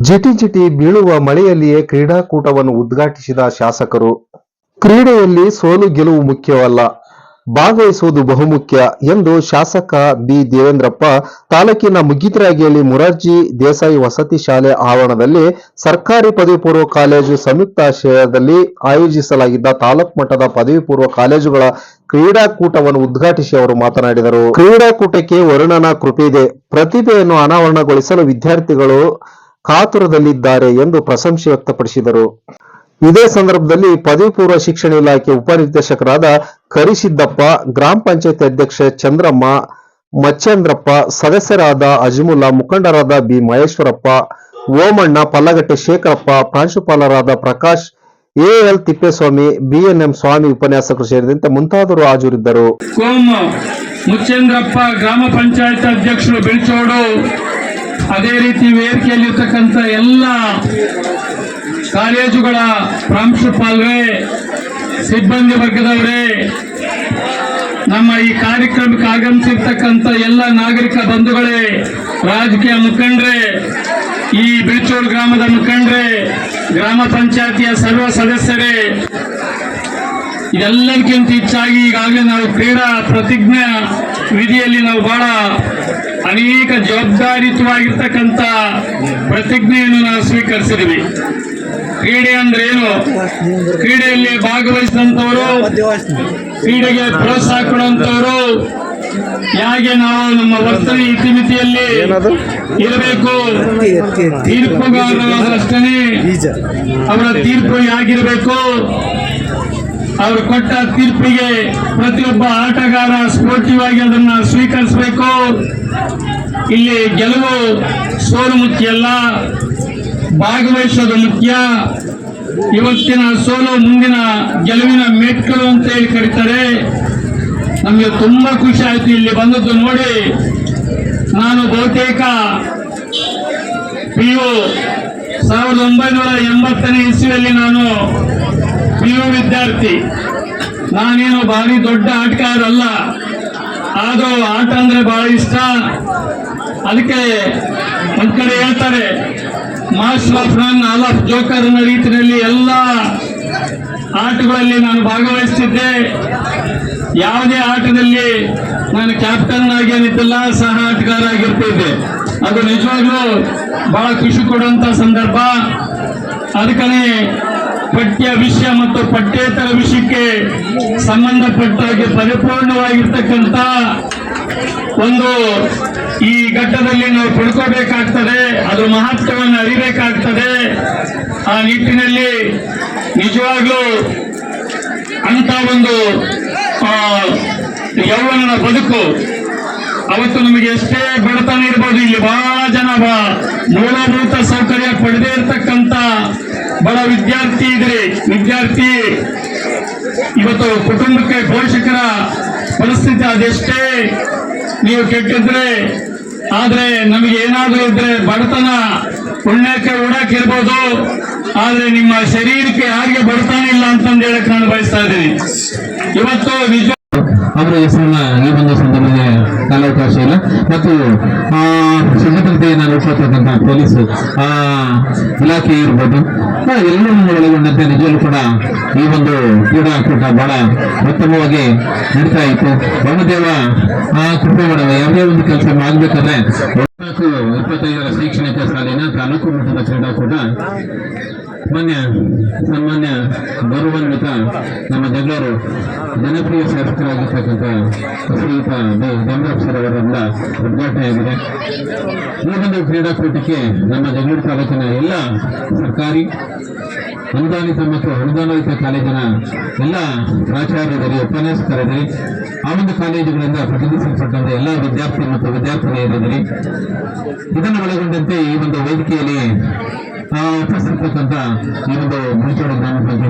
ಜಿಟಿ ಜಿಟಿ ಬೀಳುವ ಮಳೆಯಲ್ಲಿಯೇ ಕ್ರೀಡಾಕೂಟವನ್ನು ಉದ್ಘಾಟಿಸಿದ ಶಾಸಕರು. ಕ್ರೀಡೆಯಲ್ಲಿ ಸೋಲು ಗೆಲುವು ಮುಖ್ಯವಲ್ಲ, ಭಾಗವಹಿಸುವುದು ಬಹುಮುಖ್ಯ ಎಂದು ಶಾಸಕ ಬಿ. ದೇವೇಂದ್ರಪ್ಪ ತಾಲೂಕಿನ ಮುಗಿದ್ರಾಗಿಯಲ್ಲಿ ಮೊರಾರ್ಜಿ ದೇಸಾಯಿ ವಸತಿ ಶಾಲೆ ಆವರಣದಲ್ಲಿ ಸರ್ಕಾರಿ ಪದವಿ ಪೂರ್ವ ಕಾಲೇಜು ಸಂಯುಕ್ತಾಶ್ರಯದಲ್ಲಿ ಆಯೋಜಿಸಲಾಗಿದ್ದ ತಾಲೂಕು ಮಟ್ಟದ ಪದವಿ ಪೂರ್ವ ಕಾಲೇಜುಗಳ ಕ್ರೀಡಾಕೂಟವನ್ನು ಉದ್ಘಾಟಿಸಿ ಅವರು ಮಾತನಾಡಿದರು. ಕ್ರೀಡಾಕೂಟಕ್ಕೆ ವರುಣನ ಕೃಪೆ ಇದೆ. ಪ್ರತಿಭೆಯನ್ನು ಅನಾವರಣಗೊಳಿಸಲು ವಿದ್ಯಾರ್ಥಿಗಳು ಕಾತುರದಲ್ಲಿದ್ದಾರೆ ಎಂದು ಪ್ರಶಂಸೆ ವ್ಯಕ್ತಪಡಿಸಿದರು. ಇದೇ ಸಂದರ್ಭದಲ್ಲಿ ಪದವಿ ಪೂರ್ವ ಶಿಕ್ಷಣ ಇಲಾಖೆ ಉಪನಿರ್ದೇಶಕರಾದ ಕರಿಸಿದ್ದಪ್ಪ, ಗ್ರಾಮ ಪಂಚಾಯತ್ ಅಧ್ಯಕ್ಷೆ ಚಂದ್ರಮ್ಮ, ಮಚ್ಚೇಂದ್ರಪ್ಪ, ಸದಸ್ಯರಾದ ಅಜ್ಮುಲ್ಲಾ, ಮುಖಂಡರಾದ ಬಿ. ಮಹೇಶ್ವರಪ್ಪ, ಓಮಣ್ಣ, ಪಲ್ಲಗಟ್ಟೆ ಶೇಖರಪ್ಪ, ಪ್ರಾಂಶುಪಾಲರಾದ ಪ್ರಕಾಶ್, ಎಎಲ್ ತಿಪ್ಪೇಸ್ವಾಮಿ, ಬಿಎನ್ಎಂ ಸ್ವಾಮಿ ಉಪನ್ಯಾಸಕರು ಸೇರಿದಂತೆ ಮುಂತಾದವರು ಹಾಜರಿದ್ದರು. ಮುಚ್ಚೇಂದ್ರಪ್ಪ, ಗ್ರಾಮ ಪಂಚಾಯತ್ ಅಧ್ಯಕ್ಷರು ಬೆಳ್ಚೋಡು, ಅದೇ ರೀತಿ ವೇದಿಕೆಯಲ್ಲಿರ್ತಕ್ಕಂಥ ಎಲ್ಲ ಕಾಲೇಜುಗಳ ಪ್ರಾಂಶುಪಾಲರೇ, ಸಿಬ್ಬಂದಿ ವರ್ಗದವರೇ, ನಮ್ಮ ಈ ಕಾರ್ಯಕ್ರಮಕ್ಕೆ ಆಗಮಿಸಿರ್ತಕ್ಕಂಥ ಎಲ್ಲ ನಾಗರಿಕ ಬಂಧುಗಳೇ, ರಾಜಕೀಯ ಮುಖಂಡರೇ, ಈ ಬೆಳ್ಚೋಡು ಗ್ರಾಮದ ಮುಖಂಡರೇ, ಗ್ರಾಮ ಪಂಚಾಯತಿಯ ಸರ್ವ ಸದಸ್ಯರೇ, ಇದೆಲ್ಲಕ್ಕಿಂತ ಹೆಚ್ಚಾಗಿ ಈಗಾಗಲೇ ನಾವು ಕ್ರೀಡಾ ಪ್ರತಿಜ್ಞಾ ವಿಧಿಯಲ್ಲಿ ನಾವು ಬಹಳ ಅನೇಕ ಜವಾಬ್ದಾರಿಯುತವಾಗಿರ್ತಕ್ಕಂಥ ಪ್ರತಿಜ್ಞೆಯನ್ನು ನಾವು ಸ್ವೀಕರಿಸಿದ್ವಿ. ಕ್ರೀಡೆ ಅಂದ್ರೆ ಏನು? ಕ್ರೀಡೆಯಲ್ಲಿ ಭಾಗವಹಿಸಿದಂಥವರು, ಕ್ರೀಡೆಗೆ ಪ್ರೋತ್ಸಾಹ ಕೊಡುವಂಥವರು, ಹೇಗೆ ನಾವು ನಮ್ಮ ವರ್ತನೆ ಇತಿಮಿತಿಯಲ್ಲಿ ಇರಬೇಕು, ತೀರ್ಪುಗಾರರಷ್ಟೇ ಅವರ ತೀರ್ಪು ಹೇಗಿರಬೇಕು, ಅವರು ಕೊಟ್ಟ ತೀರ್ಪಿಗೆ ಪ್ರತಿಯೊಬ್ಬ ಆಟಗಾರ ಸ್ಪೋರ್ಟಿವ್ ಆಗಿ ಅದನ್ನ ಸ್ವೀಕರಿಸಬೇಕು. ಇಲ್ಲಿ ಗೆಲುವು ಸೋಲು ಮುಖ್ಯ ಅಲ್ಲ, ಭಾಗವಹಿಸೋದು ಮುಖ್ಯ. ಇವತ್ತಿನ ಸೋಲು ಮುಂದಿನ ಗೆಲುವಿನ ಮೆಟ್ಗಳು ಅಂತ ಹೇಳಿ ಕರೀತಾರೆ. ನಮಗೆ ತುಂಬಾ ಖುಷಿ ಆಯ್ತು ಇಲ್ಲಿ ಬಂದದ್ದು ನೋಡಿ. ನಾನು ಬಹುತೇಕ PU 1980ನೇ ಇಸ್ವಿಯಲ್ಲಿ ನಾನು PU ವಿದ್ಯಾರ್ಥಿ. ನಾನೇನು ಭಾರಿ ದೊಡ್ಡ ಆಟಗಾರ ಅಲ್ಲ, ಆದರೂ ಆಟ ಅಂದ್ರೆ ಬಹಳ ಇಷ್ಟ. ಅದಕ್ಕೆ ಒಂದ್ ಕಡೆ ಹೇಳ್ತಾರೆ, master of run all of joker ಅನ್ನೋ ರೀತಿಯಲ್ಲಿ ಎಲ್ಲ ಆಟಗಳಲ್ಲಿ ನಾನು ಭಾಗವಹಿಸ್ತಿದ್ದೆ. ಯಾವುದೇ ಆಟದಲ್ಲಿ ನಾನು ಕ್ಯಾಪ್ಟನ್ ಆಗಿ ಏನಿದ್ದಲ್ಲ, ಸಹ ಆಟಗಾರ ಆಗಿರ್ತಿದ್ದೆ. ಅದು ನಿಜವಾಗ್ಲೂ ಬಹಳ ಖುಷಿ ಕೊಡುವಂತ ಸಂದರ್ಭ. ಅದಕ್ಕನೇ ಪಠ್ಯ ವಿಷಯ ಮತ್ತು ಪಠ್ಯೇತರ ವಿಷಯಕ್ಕೆ ಸಂಬಂಧಪಟ್ಟ ಹಾಗೆ ಪರಿಪೂರ್ಣವಾಗಿರ್ತಕ್ಕಂಥ ಒಂದು ಈ ಘಟ್ಟದಲ್ಲಿ ನಾವು ಪಡ್ಕೋಬೇಕಾಗ್ತದೆ, ಅದ್ರ ಮಹತ್ವವನ್ನು ಅರಿಬೇಕಾಗ್ತದೆ. ಆ ನಿಟ್ಟಿನಲ್ಲಿ ನಿಜವಾಗ್ಲೂ ಅಂತ ಒಂದು ಯೌವನದ ಬದುಕು. ಅವತ್ತು ನಮಗೆ ಎಷ್ಟೇ ಬಡತನ ಇರ್ಬೋದು, ಇಲ್ಲಿ ಬಹಳ ಜನ ಮೂಲಭೂತ ಸೌಕರ್ಯ ಪಡೆದೇ ಇರತಕ್ಕಂತ ಬಡ ವಿದ್ಯಾರ್ಥಿ ಇದ್ರಿ. ವಿದ್ಯಾರ್ಥಿ ಇವತ್ತು ಕುಟುಂಬಕ್ಕೆ ಪೋಷಕರ ಪರಿಸ್ಥಿತಿ ಅದೆಷ್ಟೇ ನೀವು ಕೆಟ್ಟಿದ್ರೆ, ಆದ್ರೆ ನಮಗೆ ಏನಾದ್ರೂ ಇದ್ರೆ ಬಡತನ ಪುಣ್ಯಕ್ಕೆ ಉಡಾಕಿರ್ಬೋದು, ಆದ್ರೆ ನಿಮ್ಮ ಶರೀರಕ್ಕೆ ಹಾಗೆ ಬಡತನ ಇಲ್ಲ ಅಂತಂದು ಹೇಳಕ್ ನಾನು ಬಯಸ್ತಾ ಇದ್ದೀನಿ. ಇವತ್ತು ನಿಜ ಅವರ ಹೆಸರನ್ನ ಈ ಒಂದು ಸಂದರ್ಭದಲ್ಲಿ ಕಾಲಾವಕಾಶ ಇಲ್ಲ. ಮತ್ತು ಭದ್ರತೆಯನ್ನು ನೋಡ್ಕೊಳ್ತಕ್ಕಂಥ ಪೊಲೀಸ್ ಇಲಾಖೆ ಇರ್ಬೋದು, ಎಲ್ಲರನ್ನು ಒಳಗೊಂಡಂತೆ ನಿಜವೂ ಕೂಡ ಈ ಒಂದು ಕ್ರೀಡಾಕೂಟ ಬಹಳ ಉತ್ತಮವಾಗಿ ನಡೀತಾ ಇತ್ತು. ಬ್ರಹ್ಮದೇವ ಕೃಪೆ ಮಾಡುವ ಯಾವುದೇ ಒಂದು ಕೆಲಸ ಮಾಡಬೇಕಾದ್ರೆ 25ರ ಶೈಕ್ಷಣಿಕ ಸಾಲಿನ ತಾಲೂಕು ಮಟ್ಟದ ಕ್ರೀಡಾಕೂಟ ಸನ್ಮಾನ್ಯ ಗೌರವಾನ್ವಿತ ನಮ್ಮ ಜಗಳೂರು ಜನಪ್ರಿಯ ಶಾಸಕರಾಗಿರ್ತಕ್ಕಂಥ ಶ್ರೀಯುತ ಬಿ. ದೇವೇಂದ್ರಪ್ಪ ಸರ್ ಅವರಿಂದ ಉದ್ಘಾಟನೆಯಾಗಿದೆ. ಈ ಒಂದು ಕ್ರೀಡಾಕೂಟಕ್ಕೆ ನಮ್ಮ ಜಗಳೂರು ತಾಲೂಕಿನ ಎಲ್ಲ ಸರ್ಕಾರಿ ಅನುದಾನಿತ ಮತ್ತು ಅನುದಾನಿತ ಕಾಲೇಜಿನ ಎಲ್ಲ ಪ್ರಾಚಾರ್ಯರಿಗೆ, ಉಪನ್ಯಾಸಕರಿದ್ದಾರೆ, ಆ ಒಂದು ಕಾಲೇಜುಗಳಿಂದ ಪ್ರತಿನಿಧಿಸಲ್ಪಟ್ಟಂತ ಎಲ್ಲ ವಿದ್ಯಾರ್ಥಿ ಮತ್ತು ವಿದ್ಯಾರ್ಥಿನಿಯರಿದ್ದಾರೆ. ಇದನ್ನು ಒಳಗೊಂಡಂತೆ ಈ ಒಂದು ವೇದಿಕೆಯಲ್ಲಿ ಉಪಸ್ಥಿತಕ್ಕಂಥ ಈ ಒಂದು ಬೆಳ್ಚೋಡು ಗ್ರಾಮ ಪಂಚಾಯತ್